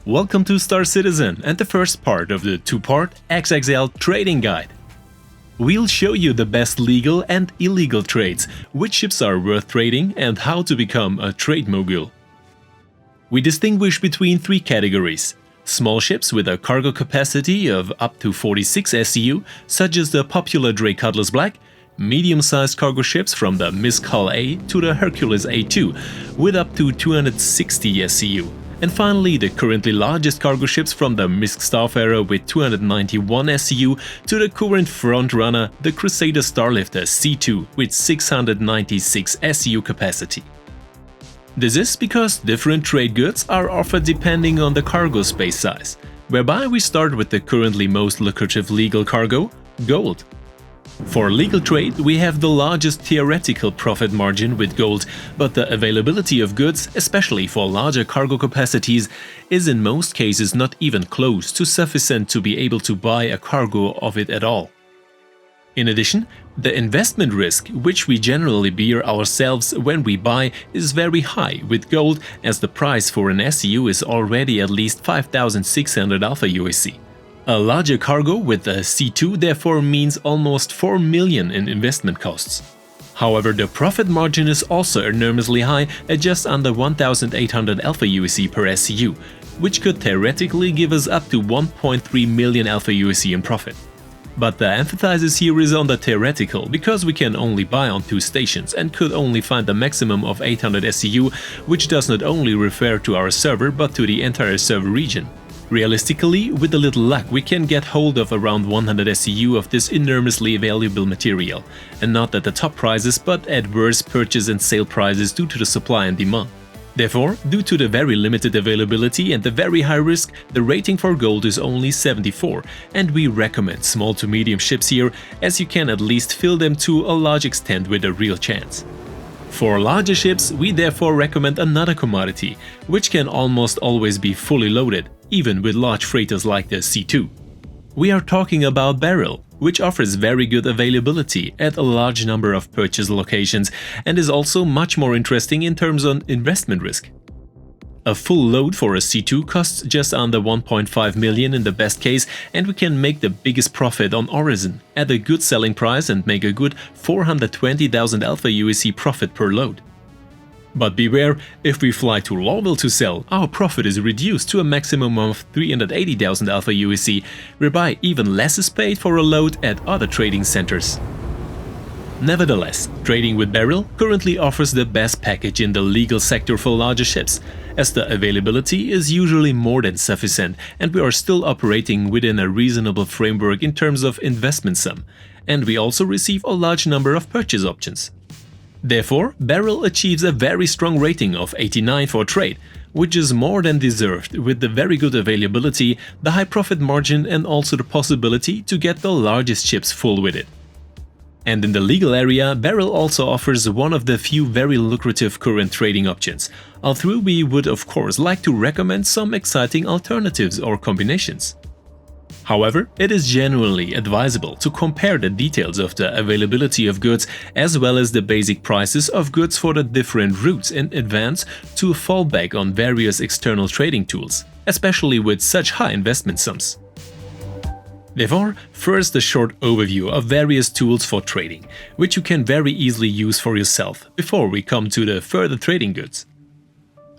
Welcome to Star Citizen and the first part of the two-part XXL Trading Guide. We'll show you the best legal and illegal trades, which ships are worth trading, and how to become a trade mogul. We distinguish between three categories: small ships with a cargo capacity of up to 46 SCU, such as the popular Drake Cutlass Black, medium-sized cargo ships from the Miscall A to the Hercules A2 with up to 260 SCU, and finally the currently largest cargo ships from the Misk Starfarer with 291 SCU to the current frontrunner, the Crusader Starlifter C2 with 696 SCU capacity. This is because different trade goods are offered depending on the cargo space size, whereby we start with the currently most lucrative legal cargo, gold. For legal trade, we have the largest theoretical profit margin with gold, but the availability of goods, especially for larger cargo capacities, is in most cases not even close to sufficient to be able to buy a cargo of it at all. In addition, the investment risk, which we generally bear ourselves when we buy, is very high with gold, as the price for an SCU is already at least 5,600 Alpha USC. A larger cargo with a C2 therefore means almost 4 million in investment costs. However, the profit margin is also enormously high at just under 1,800 Alpha USC per SCU, which could theoretically give us up to 1.3 million Alpha USC in profit. But the emphasis here is on the theoretical, because we can only buy on 2 stations and could only find a maximum of 800 SCU, which does not only refer to our server but to the entire server region. Realistically, with a little luck, we can get hold of around 100 SCU of this enormously valuable material, and not at the top prices but at worse purchase and sale prices due to the supply and demand. Therefore, due to the very limited availability and the very high risk, the rating for gold is only 74, and we recommend small to medium ships here, as you can at least fill them to a large extent with a real chance. For larger ships, we therefore recommend another commodity, which can almost always be fully loaded, even with large freighters like the C2. We are talking about Beryl, which offers very good availability at a large number of purchase locations and is also much more interesting in terms of investment risk. A full load for a C2 costs just under 1.5 million in the best case, and we can make the biggest profit on Origin at a good selling price and make a good 420,000 Alpha USC profit per load. But beware, if we fly to Lowville to sell, our profit is reduced to a maximum of 380,000 Alpha USC, whereby even less is paid for a load at other trading centers. Nevertheless, trading with Beryl currently offers the best package in the legal sector for larger ships, as the availability is usually more than sufficient and we are still operating within a reasonable framework in terms of investment sum, and we also receive a large number of purchase options. Therefore, Beryl achieves a very strong rating of 89 for trade, which is more than deserved with the very good availability, the high profit margin, and also the possibility to get the largest ships full with it. And in the legal area, Beryl also offers one of the few very lucrative current trading options, although we would of course like to recommend some exciting alternatives or combinations. However, it is generally advisable to compare the details of the availability of goods as well as the basic prices of goods for the different routes in advance to fall back on various external trading tools, especially with such high investment sums. Therefore, first a short overview of various tools for trading, which you can very easily use for yourself before we come to the further trading goods.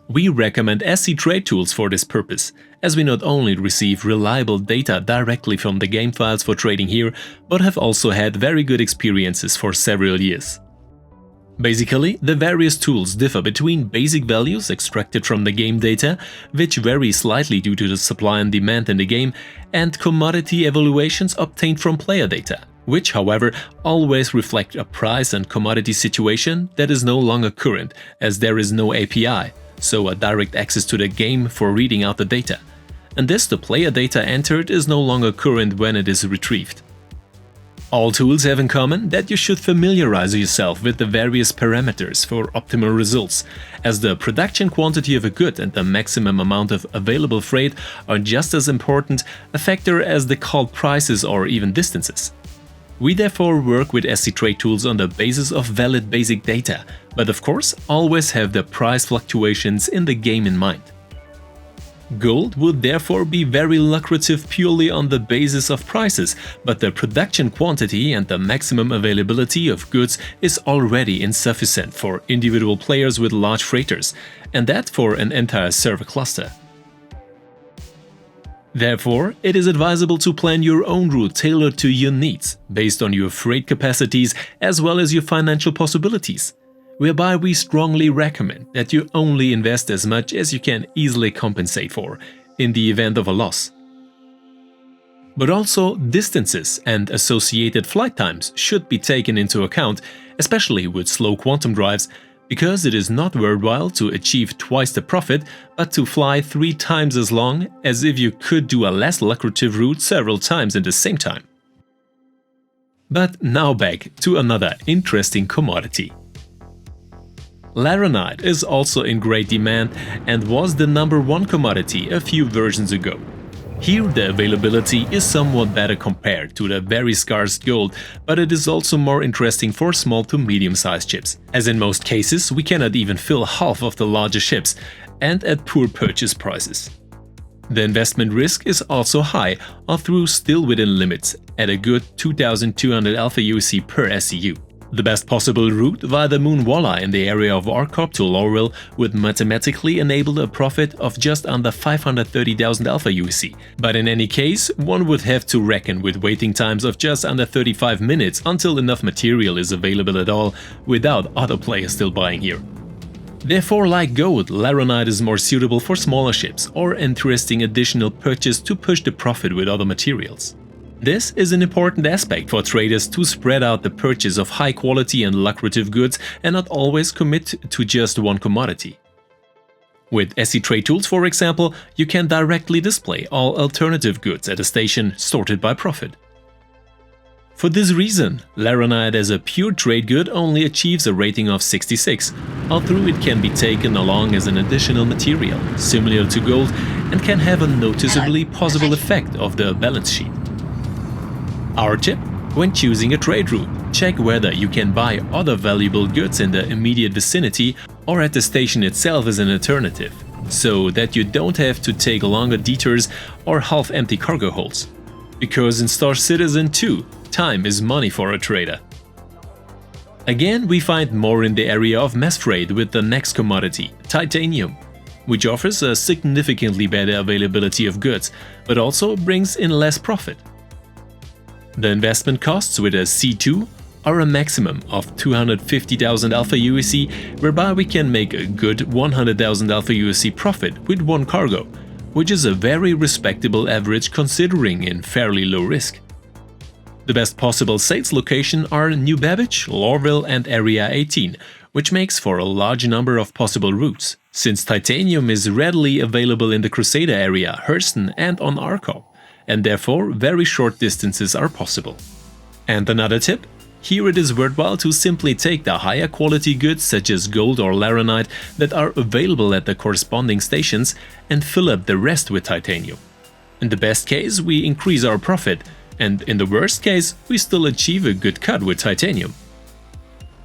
We recommend SC-Trade.Tools for this purpose, as we not only receive reliable data directly from the game files for trading here, but have also had very good experiences for several years. Basically, the various tools differ between basic values extracted from the game data, which vary slightly due to the supply and demand in the game, and commodity evaluations obtained from player data, which, however, always reflect a price and commodity situation that is no longer current, as there is no API, so a direct access to the game for reading out the data, and thus the player data entered is no longer current when it is retrieved. All tools have in common that you should familiarize yourself with the various parameters for optimal results, as the production quantity of a good and the maximum amount of available freight are just as important a factor as the called prices or even distances. We therefore work with SC-Trade.Tools on the basis of valid basic data, but of course always have the price fluctuations in the game in mind. Gold would therefore be very lucrative purely on the basis of prices, but the production quantity and the maximum availability of goods is already insufficient for individual players with large freighters, and that for an entire server cluster. Therefore, it is advisable to plan your own route tailored to your needs, based on your freight capacities as well as your financial possibilities, whereby we strongly recommend that you only invest as much as you can easily compensate for, in the event of a loss. But also, distances and associated flight times should be taken into account, especially with slow quantum drives, because it is not worthwhile to achieve twice the profit, but to fly 3 times as long as if you could do a less lucrative route several times in the same time. But now back to another interesting commodity. Laranite is also in great demand and was the #1 commodity a few versions ago. Here the availability is somewhat better compared to the very scarce gold, but it is also more interesting for small to medium-sized ships, as in most cases we cannot even fill half of the larger ships, and at poor purchase prices. The investment risk is also high, although still within limits, at a good 2200 alpha USC per SCU. The best possible route via the Moon Walla in the area of Arkop to Laurel would mathematically enable a profit of just under 530,000 alpha USC, but in any case, one would have to reckon with waiting times of just under 35 minutes until enough material is available at all, without other players still buying here. Therefore, like gold, Laranite is more suitable for smaller ships or interesting additional purchase to push the profit with other materials. This is an important aspect for traders to spread out the purchase of high quality and lucrative goods and not always commit to just one commodity. With SC-Trade.Tools, for example, you can directly display all alternative goods at a station sorted by profit. For this reason, Laranite as a pure trade good only achieves a rating of 66, although it can be taken along as an additional material, similar to gold, and can have a noticeably positive effect of the balance sheet. Our tip: when choosing a trade route, check whether you can buy other valuable goods in the immediate vicinity or at the station itself as an alternative, so that you don't have to take longer detours or half-empty cargo holds. Because in Star Citizen 2, time is money for a trader. Again, we find more in the area of mass trade with the next commodity, titanium, which offers a significantly better availability of goods, but also brings in less profit. The investment costs with a C2 are a maximum of 250,000 alpha USC, whereby we can make a good 100,000 alpha USC profit with one cargo, which is a very respectable average considering in fairly low risk. The best possible sales location are New Babbage, Lorville and Area 18, which makes for a large number of possible routes, since titanium is readily available in the Crusader area, Hurston and on Arkop, and therefore very short distances are possible. And another tip: here it is worthwhile to simply take the higher quality goods such as gold or Laranite that are available at the corresponding stations and fill up the rest with titanium. In the best case, we increase our profit, and in the worst case, we still achieve a good cut with titanium.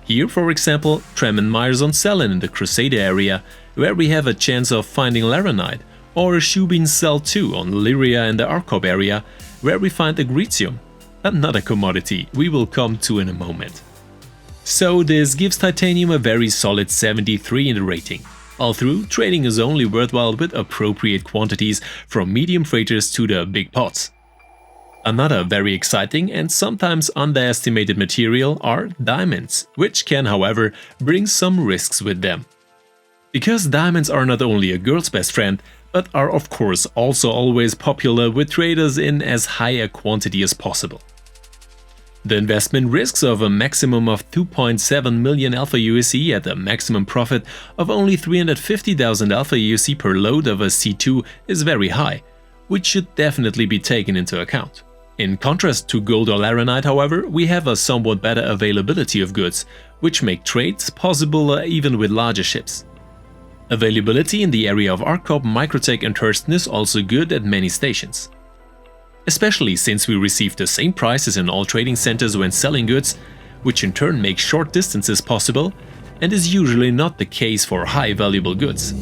Here, for example, Tremont Myers on Cellen in the Crusader area, where we have a chance of finding Laranite, or Shubin Cell 2 on Lyria in the Arkop area, where we find Agricium, another commodity we will come to in a moment. So this gives titanium a very solid 73 in the rating, although trading is only worthwhile with appropriate quantities from medium freighters to the big pots. Another very exciting and sometimes underestimated material are diamonds, which can, however, bring some risks with them. Because diamonds are not only a girl's best friend, but are of course also always popular with traders in as high a quantity as possible. The investment risks of a maximum of 2.7 million alpha USC at a maximum profit of only 350,000 alpha USC per load of a C2 is very high, which should definitely be taken into account. In contrast to gold or Laranite, however, we have a somewhat better availability of goods, which make trades possible even with larger ships. Availability in the area of Arkop, Microtech and Hurston is also good at many stations. Especially since we receive the same prices in all trading centers when selling goods, which in turn makes short distances possible and is usually not the case for high valuable goods.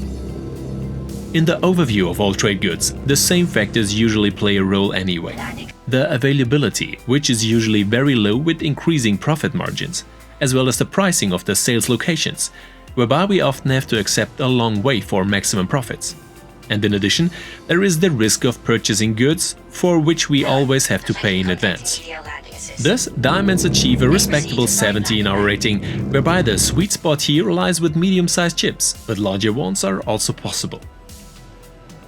In the overview of all trade goods, the same factors usually play a role anyway. The availability, which is usually very low with increasing profit margins, as well as the pricing of the sales locations, whereby we often have to accept a long way for maximum profits. And in addition, there is the risk of purchasing goods for which we always have to pay in advance. Thus, diamonds achieve a respectable 70 in our rating, whereby the sweet spot here lies with medium-sized chips, but larger ones are also possible.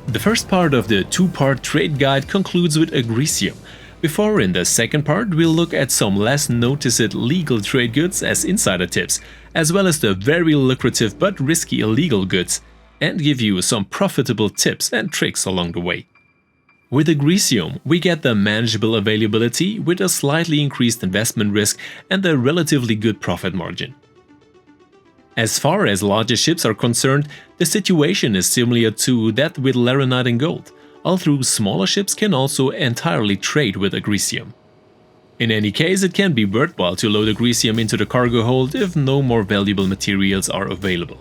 The first part of the two-part trade guide concludes with Agricium. Before, in the second part, we'll look at some less noticed legal trade goods as insider tips, as well as the very lucrative but risky illegal goods, and give you some profitable tips and tricks along the way. With Agricium, we get the manageable availability with a slightly increased investment risk and a relatively good profit margin. As far as larger ships are concerned, the situation is similar to that with Laranite and gold, although smaller ships can also entirely trade with Agricium. In any case, it can be worthwhile to load Agricium into the cargo hold if no more valuable materials are available.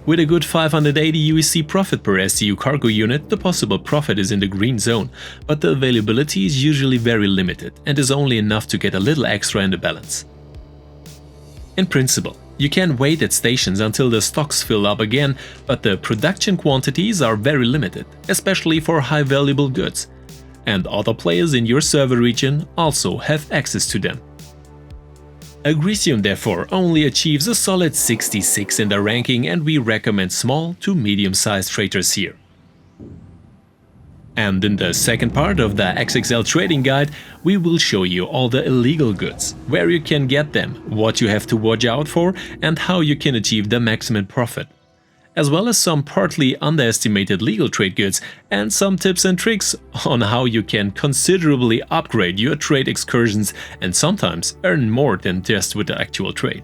With a good 580 USC profit per SCU cargo unit, the possible profit is in the green zone, but the availability is usually very limited and is only enough to get a little extra in the balance. In principle, you can wait at stations until the stocks fill up again, but the production quantities are very limited, especially for high valuable goods, and other players in your server region also have access to them. Agricium therefore only achieves a solid 66 in the ranking, and we recommend small to medium-sized traders here. And in the second part of the XXL Trading Guide, we will show you all the illegal goods, where you can get them, what you have to watch out for, and how you can achieve the maximum profit, as well as some partly underestimated legal trade goods and some tips and tricks on how you can considerably upgrade your trade excursions and sometimes earn more than just with the actual trade.